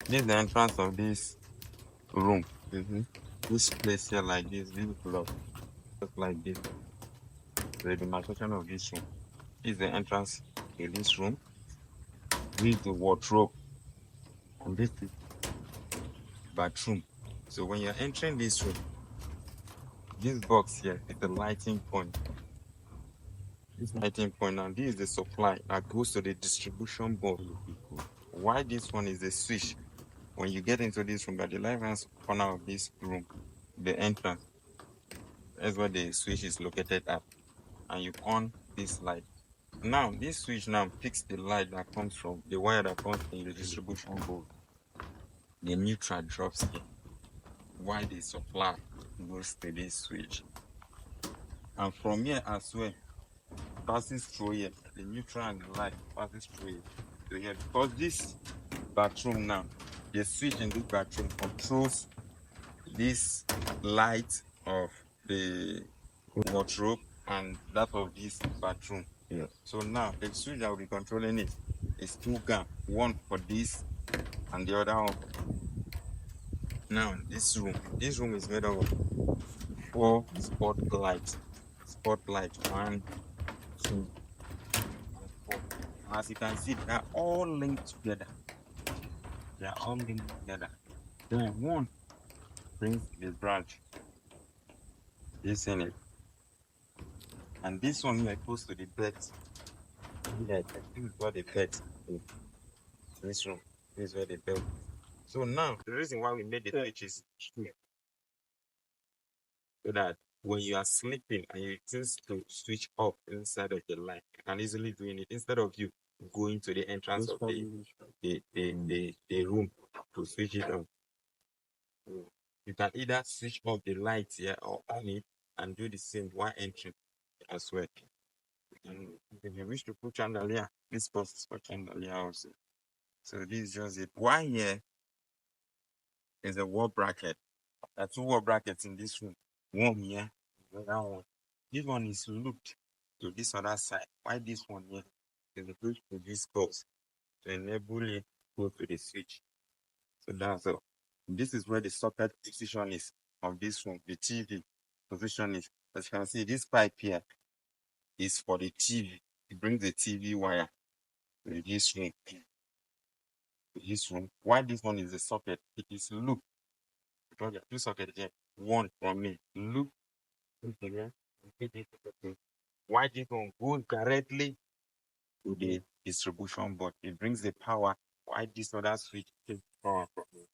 This is the entrance of this room. This place here like this block, just like this. The demarcation of this room. This is the entrance to this room. This is the wardrobe. And this is bathroom. So when you're entering this room, this box here is the lighting point. This lighting point, and this is the supply that goes to the distribution board. Why this one is the switch? When you get into this room, at the left hand corner of this room, the entrance, that's where the switch is located at. And you on this light. Now, this switch now picks the light that comes from the wire that comes from the distribution board. The neutral drops here. Why the supply goes to this switch. And from here as well, passes through here. The neutral and the light passes through here. So here, because this bathroom now, the switch in this bathroom controls this light of the wardrobe and that of this bathroom. Yeah. So now the switch that will be controlling it is two GAN, one for this and the other one. Now this room is made of 4 spotlights. Spotlight 1, 2, and 4. As you can see, they are all linked together. They are all linked together. Then one brings the branch. This in it. And this one here goes to the bed. Yeah, this is what the bed is. This room. This is where the bed. So now the reason why we made the switch is here. So that when you are sleeping and you choose to switch off inside of the light, you can easily do it instead of you going to the entrance of the room to switch it on. You can either switch off the light here or on it and do the same while entering as well. And if you wish to put chandelier, this post is for chandelier also. So this is just it. Why here is a wall bracket. There are 2 wall brackets in this room. One here, the other one. This one is looped to this other side. Why this one here is supposed to this box to enable it to go to the switch. So that's all. This is where the socket position is of this room. The TV position is. As you can see, this pipe here is for the TV. It brings the TV wire to this room. This room. Why this one is a socket? It is looped. Because there are 2 sockets here. One from me. Loop. Why this one goes directly to the distribution board? It brings the power. Why this other switch takes power from it?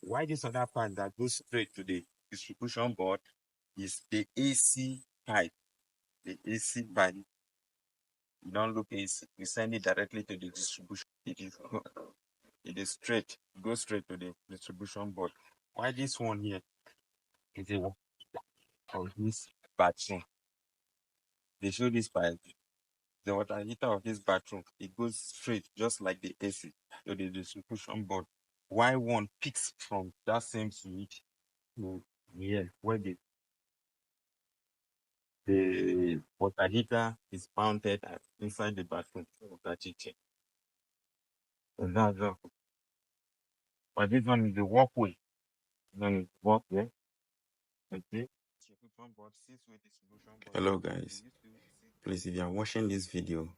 Why this other part that goes straight to the distribution board is the AC pipe. The AC pipe. You don't look AC. You send it directly to the distribution. It is straight. It goes straight to the distribution board. Why this one here is a of this bathroom? They show this pipe. The water heater of this bathroom, it goes straight, just like the AC, to the distribution board. Why one picks from that same switch to here, where the water heater is mounted inside the bathroom of that kitchen. So that's all. But this one is the walkway. Then walkway. Okay. Hello guys. Please, if you are watching this video,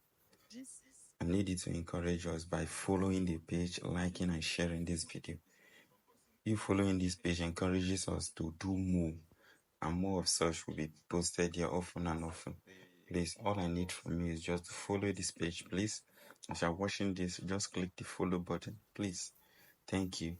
I need you to encourage us by following the page, liking and sharing this video. You following this page encourages us to do more, and more of such will be posted here often and often. Please, all I need from you is just to follow this page, please. As you're watching this, just click the follow button, please. Thank you.